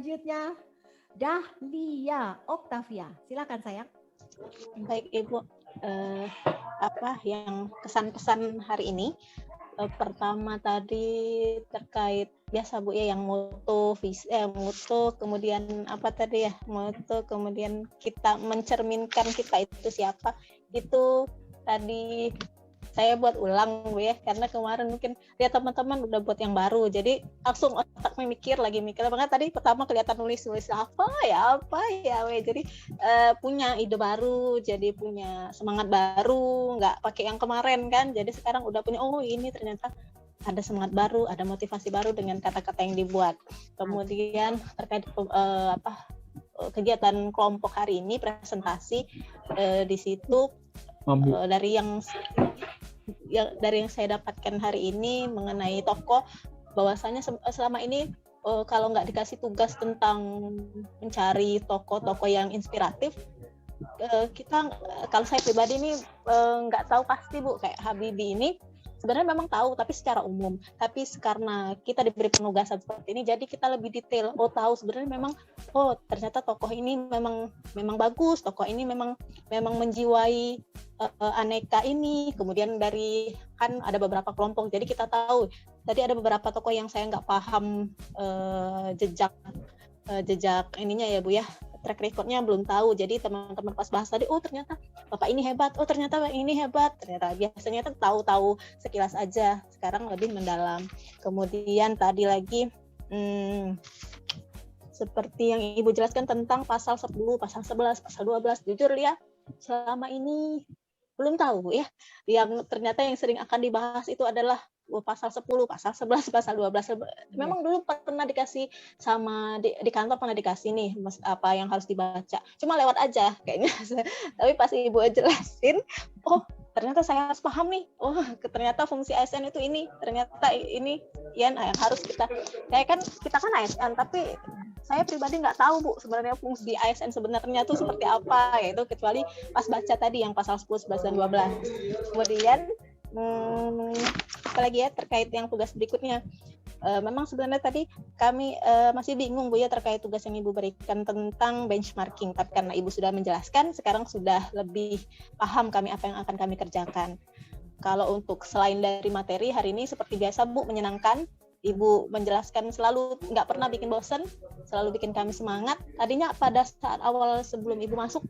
selanjutnya Dahlia Octavia. Silakan sayang. Baik Ibu, apa yang kesan-kesan hari ini? Pertama tadi terkait biasa Bu ya, yang moto, kemudian apa tadi ya, moto, kemudian kita mencerminkan kita itu siapa, itu tadi saya buat ulang Bu ya, karena kemarin mungkin lihat teman-teman udah buat yang baru, jadi langsung otaknya mikir, makanya tadi pertama kelihatan nulis apa ya, jadi punya ide baru, jadi punya semangat baru, nggak pakai yang kemarin kan, jadi sekarang udah punya, oh ini ternyata ada semangat baru, ada motivasi baru dengan kata-kata yang dibuat. Kemudian terkait kegiatan kelompok hari ini, presentasi di situ dari yang saya dapatkan hari ini mengenai tokoh, bahwasanya selama ini kalau nggak dikasih tugas tentang mencari tokoh-tokoh yang inspiratif, kita, kalau saya pribadi ini nggak tahu pasti Bu, kayak Habibie ini sebenarnya memang tahu tapi secara umum, tapi karena kita diberi penugasan seperti ini, jadi kita lebih detail, tahu sebenarnya memang, ternyata tokoh ini memang bagus, tokoh ini memang menjiwai aneka ini, kemudian dari kan ada beberapa kelompok, jadi kita tahu tadi ada beberapa tokoh yang saya nggak paham jejak ininya ya Bu ya, track recordnya belum tahu, jadi teman-teman pas bahas tadi, ternyata bapak ini hebat, ternyata ini hebat, ternyata biasanya kan tahu sekilas aja, sekarang lebih mendalam. Kemudian tadi lagi seperti yang Ibu jelaskan tentang pasal 10, pasal 11, pasal 12, jujur ya selama ini belum tahu ya, yang ternyata yang sering akan dibahas itu adalah pasal 10, pasal 11, pasal 12. Memang dulu pernah dikasih sama di kantor, pernah dikasih nih apa yang harus dibaca. Cuma lewat aja kayaknya. Tapi pas Ibu jelasin, ternyata saya harus paham nih. Ternyata fungsi ASN itu ini. Ternyata ini yang harus kita kan ASN, tapi saya pribadi nggak tahu Bu sebenarnya fungsi ASN sebenarnya itu seperti apa, yaitu kecuali pas baca tadi yang pasal 10, 11, dan 12. Kemudian apalagi ya terkait yang tugas berikutnya, memang sebenarnya tadi kami masih bingung Bu ya terkait tugas yang Ibu berikan tentang benchmarking, tapi karena Ibu sudah menjelaskan, sekarang sudah lebih paham kami apa yang akan kami kerjakan. Kalau untuk selain dari materi hari ini seperti biasa Bu, menyenangkan, Ibu menjelaskan selalu nggak pernah bikin bosan, selalu bikin kami semangat. Tadinya pada saat awal sebelum Ibu masuk,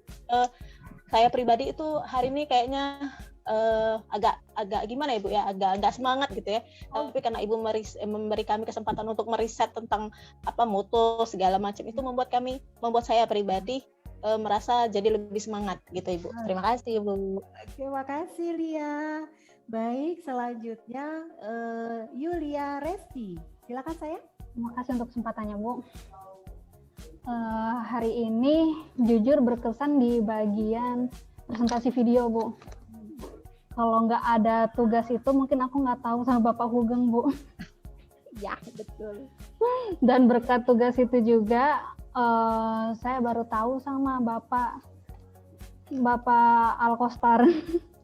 saya pribadi itu hari ini kayaknya agak gimana Ibu ya, agak semangat gitu ya. Tapi karena Ibu memberi kami kesempatan untuk meriset tentang moto segala macam, itu membuat saya pribadi merasa jadi lebih semangat gitu Ibu. Terima kasih Ibu. Terima kasih Lia. Baik, selanjutnya Yulia Resti. Silakan saya. Terima kasih untuk kesempatannya Bu. Hari ini jujur berkesan di bagian presentasi video Bu. Kalau nggak ada tugas itu mungkin aku nggak tahu sama Bapak Hugeng Bu. Ya betul. Dan berkat tugas itu juga saya baru tahu sama Bapak Alkostar,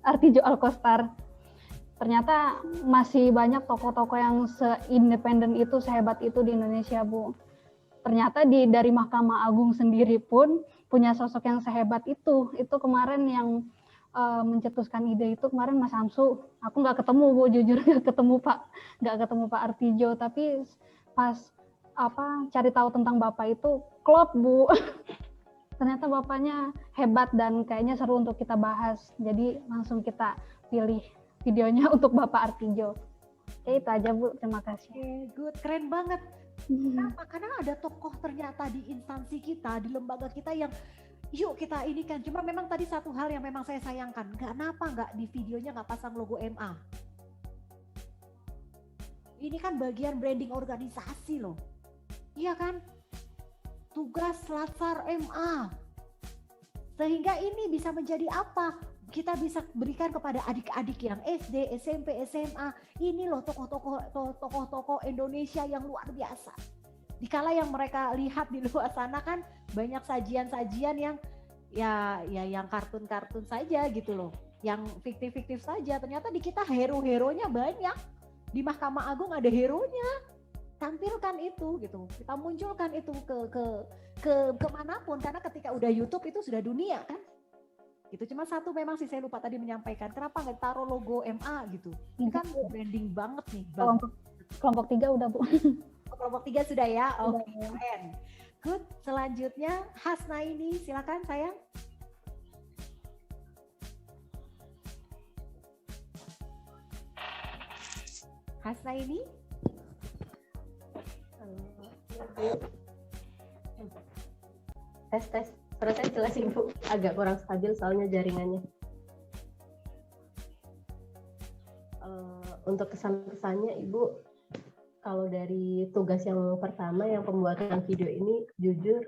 Artijo Alkostar. Ternyata masih banyak tokoh-tokoh yang se-independen itu, sehebat itu di Indonesia Bu. Ternyata dari Mahkamah Agung sendiri pun punya sosok yang sehebat itu. Itu kemarin yang mencetuskan ide itu kemarin Mas Samsu. Aku nggak ketemu Bu, jujur nggak ketemu Pak Artijo. Tapi pas cari tahu tentang Bapak itu klop Bu. Ternyata Bapaknya hebat dan kayaknya seru untuk kita bahas. Jadi langsung kita pilih videonya untuk Bapak Artijo. Oke, itu aja Bu, terima kasih. Good, keren banget. Kenapa? Karena ada tokoh ternyata di instansi kita, di lembaga kita yang yuk kita ini kan. Cuma memang tadi satu hal yang memang saya sayangkan, kenapa nggak di videonya nggak pasang logo MA? Ini kan bagian branding organisasi loh. Iya kan? Tugas Latsar MA. Sehingga ini bisa menjadi apa? Kita bisa berikan kepada adik-adik yang SD, SMP, SMA. Ini loh tokoh-tokoh Indonesia yang luar biasa. Dikala yang mereka lihat di luar sana kan banyak sajian-sajian yang yang kartun-kartun saja gitu loh. Yang fiktif-fiktif saja. Ternyata di kita hero-heronya banyak. Di Mahkamah Agung ada hero-nya. tampilkan itu gitu, kita munculkan itu ke kemanapun, karena ketika udah YouTube itu sudah dunia kan. Gitu. Cuma satu memang sih saya lupa tadi menyampaikan, kenapa nggak taruh logo MA gitu? Ini kan branding banget nih. Kelompok 3 udah, Bu. Kelompok 3 sudah ya. Oke, keren. Good. Selanjutnya Hasnaini, silakan sayang. Hasnaini. Tes. Terus saya jelasin Bu, agak kurang stabil soalnya jaringannya. Untuk kesan-kesannya Ibu, kalau dari tugas yang pertama, yang pembuatan video ini, jujur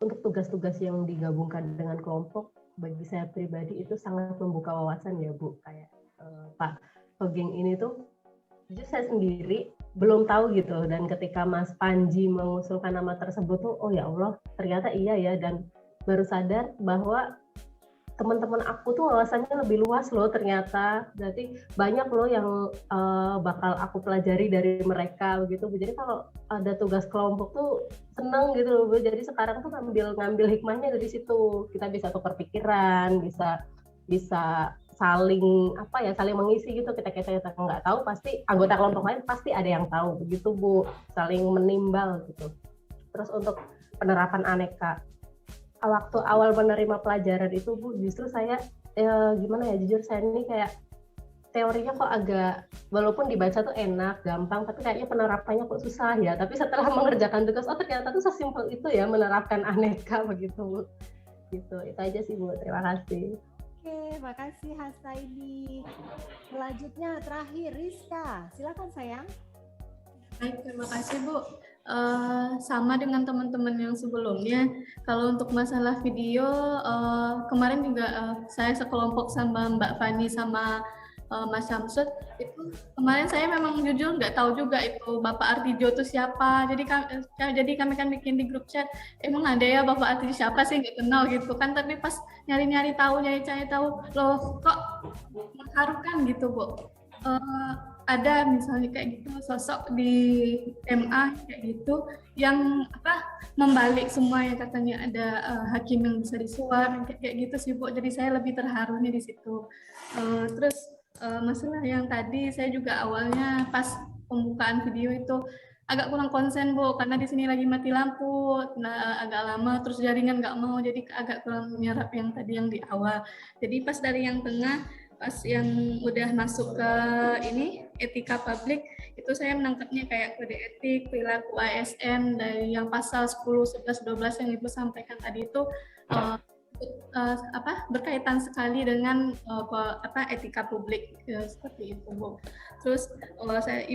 untuk tugas-tugas yang digabungkan dengan kelompok, bagi saya pribadi itu sangat membuka wawasan ya Bu. Kayak Pak Hogeng ini tuh, jujur saya sendiri belum tahu gitu, dan ketika Mas Panji mengusulkan nama tersebut tuh, oh ya Allah, ternyata iya ya, dan baru sadar bahwa teman-teman aku tuh wawasannya lebih luas loh ternyata. Jadi banyak loh yang bakal aku pelajari dari mereka begitu Bu. Jadi kalau ada tugas kelompok tuh seneng gitu loh Bu. Jadi sekarang tuh ngambil hikmahnya dari situ. Kita bisa tukar pikiran, bisa saling mengisi gitu. Kita nggak tahu, pasti anggota kelompok lain pasti ada yang tahu begitu Bu, saling menimbal gitu. Terus untuk penerapan aneka, waktu awal menerima pelajaran itu Bu, justru saya jujur saya ini kayak teorinya kok agak, walaupun dibaca tuh enak, gampang, tapi kayaknya penerapannya kok susah ya. Tapi setelah mengerjakan tugas, oh ternyata tuh sesimpel itu ya menerapkan aneka begitu Bu. Gitu, itu aja sih Bu, terima kasih. Oke, makasih Hasnaini. Selanjutnya terakhir Rizka, silakan sayang. Baik, terima kasih Bu. Sama dengan teman-teman yang sebelumnya, kalau untuk masalah video, kemarin juga saya sekelompok sama Mbak Fani sama Mas Syamsud, itu kemarin saya memang jujur nggak tahu juga itu Bapak Artijo itu siapa. Jadi kami kan bikin di grup chat, emang ada ya Bapak Artijo siapa sih, nggak kenal gitu kan. Tapi pas nyari tahu, loh kok mengharukan gitu Bu. Ada misalnya kayak gitu sosok di MA kayak gitu yang membalik semua, yang katanya ada hakim yang bisa disuap kayak gitu sih Bu. Jadi saya lebih terharunya di situ. Terus masalah yang tadi saya juga awalnya pas pembukaan video itu agak kurang konsen Bu, karena di sini lagi mati lampu, agak lama, terus jaringan nggak mau, jadi agak kurang menyerap yang tadi yang di awal. Jadi pas dari yang tengah, pas yang udah masuk ke ini etika publik, itu saya menangkapnya kayak kode etik, perilaku ASN dari yang pasal 10, 11, 12 yang Ibu sampaikan tadi itu berkaitan sekali dengan etika publik seperti itu Bu. Terus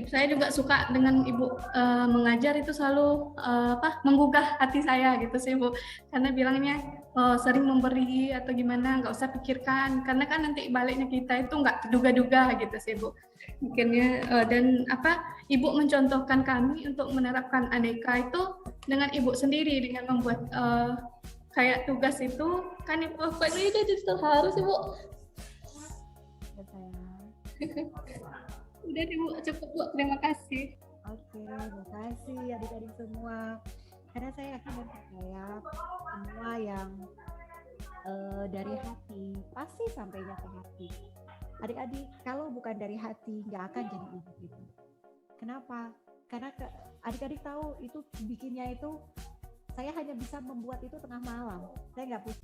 saya juga suka dengan Ibu mengajar itu selalu menggugah hati saya gitu sih Bu, karena bilangnya sering memberi atau gimana, nggak usah pikirkan, karena kan nanti baliknya kita itu nggak terduga-duga gitu sih Bu. Mungkinnya dan Ibu mencontohkan kami untuk menerapkan aneka itu dengan Ibu sendiri, dengan membuat kayak tugas itu kan Ibu, kok ini jadi terharu sih Bu. Udah Ibu, cukup Bu, terima kasih. Oke, terima kasih adik-adik semua. Karena saya yakin dan percaya semua yang dari hati pasti sampainya ke hati. Adik-adik kalau bukan dari hati nggak akan jadi ibu gitu. Kenapa? Karena adik-adik tahu itu bikinnya itu saya hanya bisa membuat itu tengah malam. Saya nggak punya